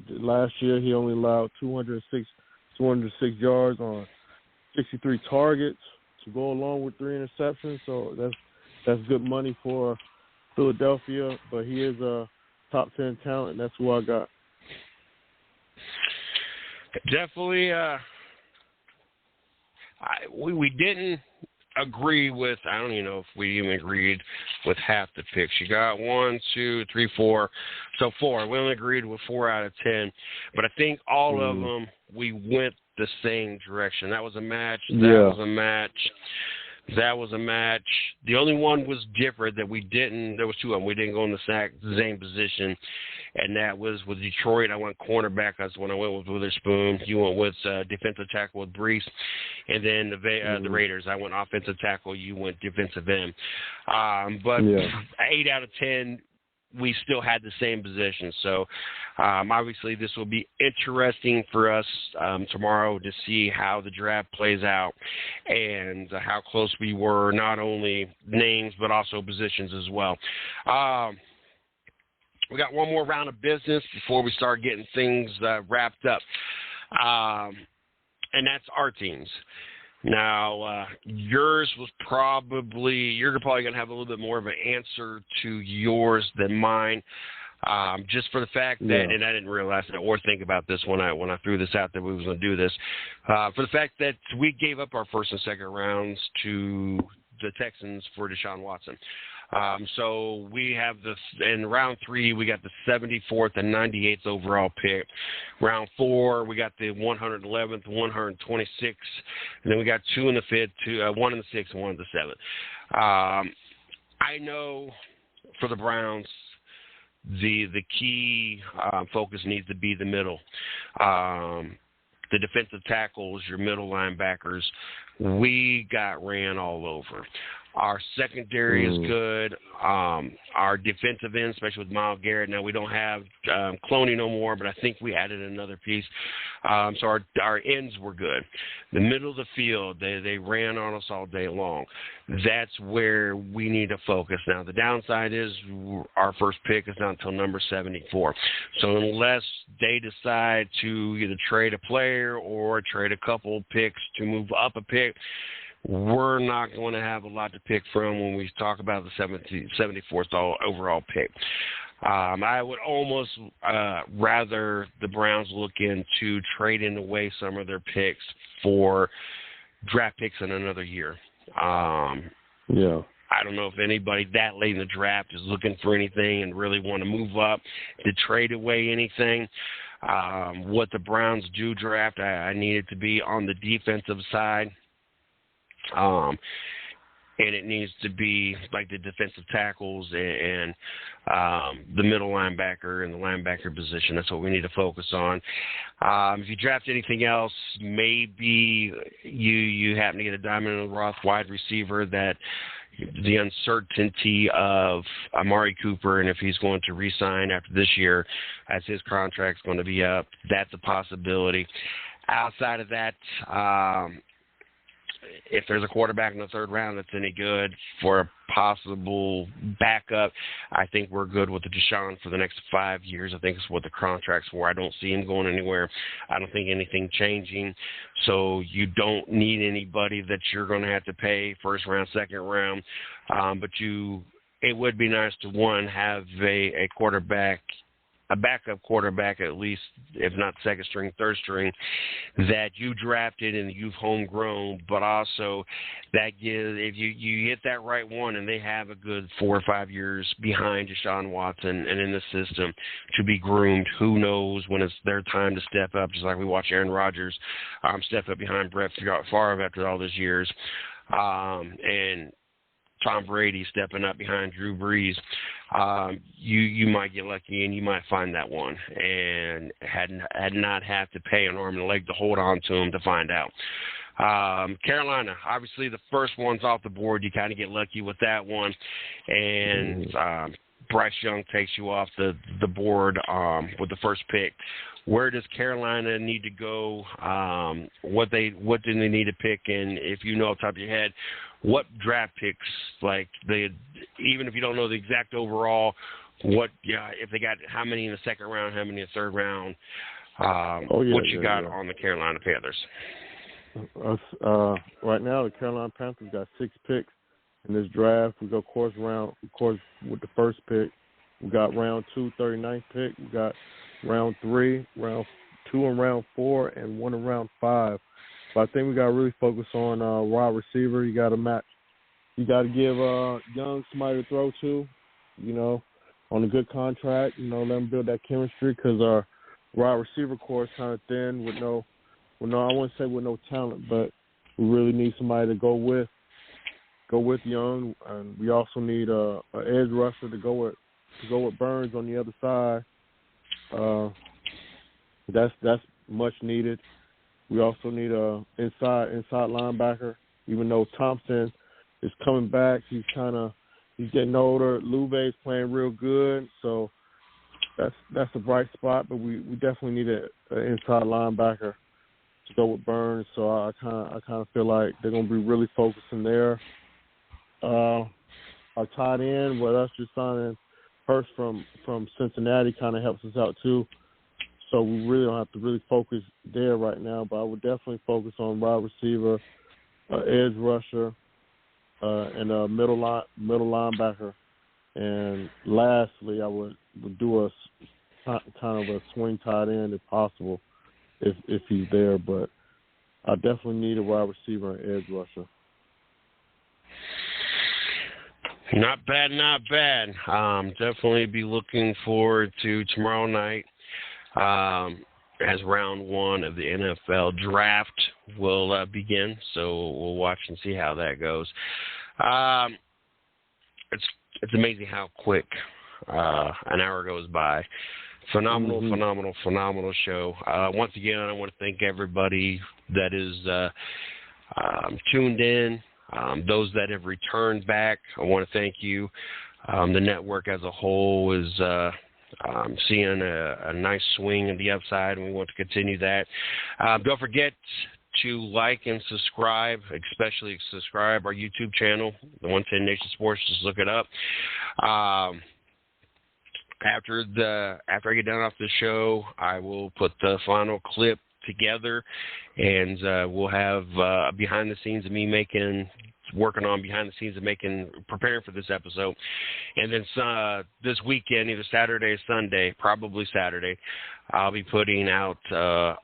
[SPEAKER 3] Last year he only allowed 206 yards on 63 targets to go along with 3 interceptions. So that's good money for Philadelphia, but he is a top 10 talent, and that's who I got.
[SPEAKER 2] Definitely, we didn't agree with, I don't even know if we even agreed with half the picks. You got 1, 2, 3, 4. So 4. We only agreed with 4 out of 10. But I think all of them, we went the same direction. That was a match. That was a match. The only one was different that we didn't. There was 2 of them. We didn't go in the same position, and that was with Detroit. I went cornerback. That's when I went with Witherspoon. You went with defensive tackle with Brees, and then the Raiders. I went offensive tackle. You went defensive end. But 8 out of 10. We still had the same position. So, obviously, this will be interesting for us tomorrow to see how the draft plays out and how close we were, not only names but also positions as well. We got one more round of business before we start getting things wrapped up, and that's our teams. Now, you're probably going to have a little bit more of an answer to yours than mine, just for the fact that, and I didn't realize that or think about this when I threw this out that we was going to do this, for the fact that we gave up our first and second rounds to the Texans for Deshaun Watson. So we have in round 3, we got the 74th and 98th overall pick. Round 4, we got the 111th, 126th, and then we got 2 in the 5th, 1 in the 6th, and 1 in the 7th. I know for the Browns, the key focus needs to be the middle. The defensive tackles, your middle linebackers, we got ran all over. Our secondary is good. Our defensive end, especially with Myles Garrett. Now, we don't have Cloney no more, but I think we added another piece. So our ends were good. The middle of the field, they ran on us all day long. That's where we need to focus. Now, the downside is our first pick is not until number 74. So unless they decide to either trade a player or trade a couple picks to move up a pick, we're not going to have a lot to pick from when we talk about the 74th overall pick. I would almost rather the Browns look into trading away some of their picks for draft picks in another year.
[SPEAKER 3] Yeah.
[SPEAKER 2] I don't know if anybody that late in the draft is looking for anything and really want to move up to trade away anything. What the Browns do draft, I need it to be on the defensive side. And it needs to be like the defensive tackles and the middle linebacker and the linebacker position. That's what we need to focus on. If you draft anything else, maybe you happen to get a diamond in the rough wide receiver that the uncertainty of Amari Cooper and if he's going to re-sign after this year as his contract's going to be up, that's a possibility. Outside of that, if there's a quarterback in the third round that's any good for a possible backup, I think we're good with the Deshaun for the next 5 years. I think it's what the contract's for. I don't see him going anywhere. I don't think anything changing. So you don't need anybody that you're going to have to pay first round, second round. But it would be nice to, one, have a quarterback, a backup quarterback at least, if not second string, third string, that you drafted and you've homegrown, but also that gives, if you hit that right one and they have a good 4 or 5 years behind Deshaun Watson and in the system to be groomed, who knows when it's their time to step up, just like we watch Aaron Rodgers step up behind Brett Favre after all those years. And Tom Brady stepping up behind Drew Brees, you might get lucky and you might find that one and had not have to pay an arm and a leg to hold on to him to find out. Carolina, obviously the first one's off the board. You kind of get lucky with that one. And Bryce Young takes you off the board with the first pick. Where does Carolina need to go? What do they need to pick? And if you know off the top of your head, what draft picks, even if you don't know the exact overall, if they got how many in the second round, how many in the third round, what you got on the Carolina Panthers?
[SPEAKER 3] Right now, the Carolina Panthers got 6 picks in this draft. We go course with the first pick. We got round 2, 39th pick. We got round 3, round 2 and round 4, and 1 in round 5. But I think we got to really focus on wide receiver. You got to match. You got to give Young somebody to throw to, on a good contract. Let them build that chemistry because our wide receiver core is kind of thin with no, I wouldn't say with no talent, but we really need somebody to go with Young, and we also need a edge rusher to go with Burns on the other side. That's much needed. We also need a inside linebacker. Even though Thompson is coming back, he's getting older. Louve's playing real good, so that's a bright spot. But we definitely need an inside linebacker to go with Burns. So I kind of feel like they're gonna be really focusing there. Our tight end, with us just signing Hurst from Cincinnati, kind of helps us out too. So we really don't have to really focus there right now, but I would definitely focus on wide receiver, edge rusher, and a middle linebacker. And lastly, I would do a kind of a swing tight end if possible, if he's there. But I definitely need a wide receiver and edge rusher.
[SPEAKER 2] Not bad, not bad. Definitely be looking forward to tomorrow night. As round 1 of the NFL draft will begin, so we'll watch and see how that goes. It's amazing how quick an hour goes by. Phenomenal show. Once again, I want to thank everybody that is tuned in. Those that have returned back, I want to thank you. The network as a whole is seeing a nice swing in the upside, and we want to continue that. Don't forget to like and subscribe, especially subscribe our YouTube channel, the 110 Nation Sports. Just look it up. After I get done off the show, I will put the final clip together, and we'll have behind the scenes of me preparing for this episode. And then this weekend, either Saturday or Sunday, probably Saturday, I'll be putting out a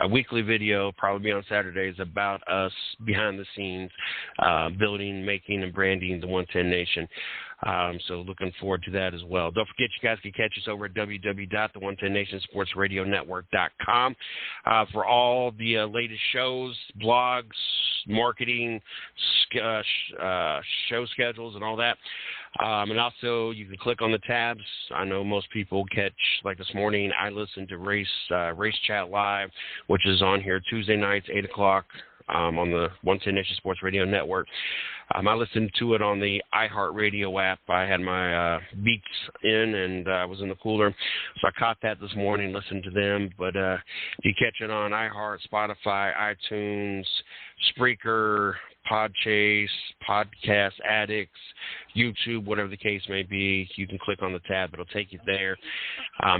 [SPEAKER 2] weekly video, probably on Saturdays, about us behind the scenes, building, making, and branding the 110 Nation. So looking forward to that as well. Don't forget, you guys can catch us over at www.the110nationsportsradionetwork.com for all the latest shows, blogs, marketing, show schedules, and all that. And also, you can click on the tabs. I know most people catch, like this morning, I listened to Race Chat Live, which is on here Tuesday nights, 8 o'clock. On the 110 Nation Sports Radio Network. I listened to it on the iHeartRadio app. I had my Beats in, and I was in the cooler. So I caught that this morning, listened to them. But if you catch it on iHeart, Spotify, iTunes, Spreaker, Podchase, Podcast Addicts, YouTube, whatever the case may be, you can click on the tab. It'll take you there.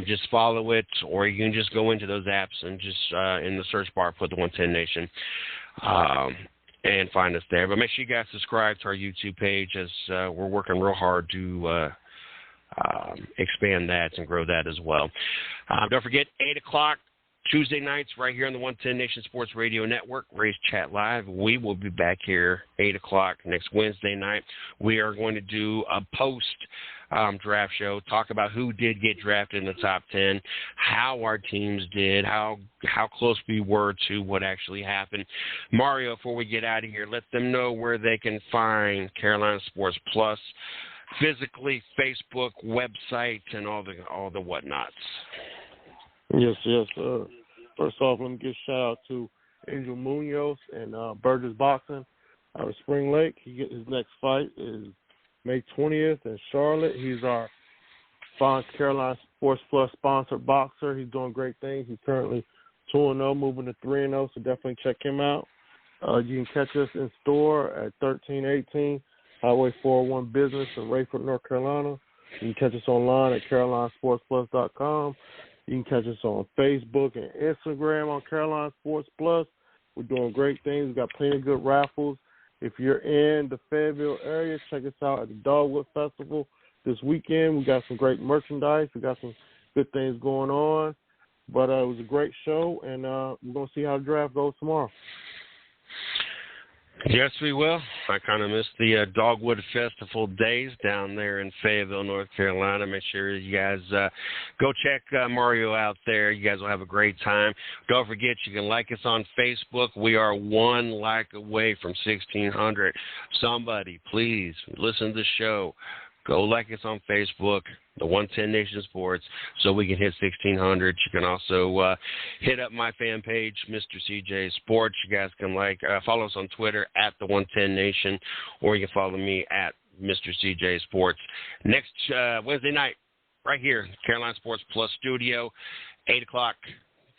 [SPEAKER 2] Just follow it, or you can just go into those apps and just in the search bar put the 110 Nation and find us there. But make sure you guys subscribe to our YouTube page, as we're working real hard to expand that and grow that as well. Don't forget, 8 o'clock Tuesday nights right here on the 110 Nation Sports Radio Network, Race Chat Live. We will be back here 8 o'clock next Wednesday night. We are going to do a post-draft show, talk about who did get drafted in the top 10, how our teams did, how close we were to what actually happened. Mario, before we get out of here, let them know where they can find Carolina Sports Plus, physically, Facebook, website, and all the whatnots.
[SPEAKER 3] Yes. First off, let me give a shout-out to Angel Munoz and Burgess Boxing out of Spring Lake. His next fight is May 20th in Charlotte. He's our Carolina Sports Plus sponsored boxer. He's doing great things. He's currently 2-0, moving to 3-0, so definitely check him out. You can catch us in store at 1318 Highway 401 Business in Rayford, North Carolina. You can catch us online at carolinasportsplus.com. You can catch us on Facebook and Instagram on Carolina Sports Plus. We're doing great things. We've got plenty of good raffles. If you're in the Fayetteville area, check us out at the Dogwood Festival this weekend. We got some great merchandise. We got some good things going on. But it was a great show, and we're going to see how the draft goes tomorrow.
[SPEAKER 2] Yes, we will. I kind of missed the Dogwood Festival days down there in Fayetteville, North Carolina. Make sure you guys go check Mario out there. You guys will have a great time. Don't forget, you can like us on Facebook. We are one like away from 1,600. Somebody, please, listen to the show. Go like us on Facebook, the 110 Nation Sports, so we can hit 1,600. You can also hit up my fan page, Mr. CJ Sports. You guys can follow us on Twitter at the 110 Nation, or you can follow me at Mr. CJ Sports. Next Wednesday night, right here, Carolina Sports Plus Studio, 8 o'clock,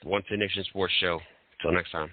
[SPEAKER 2] the 110 Nation Sports Show. Until next time.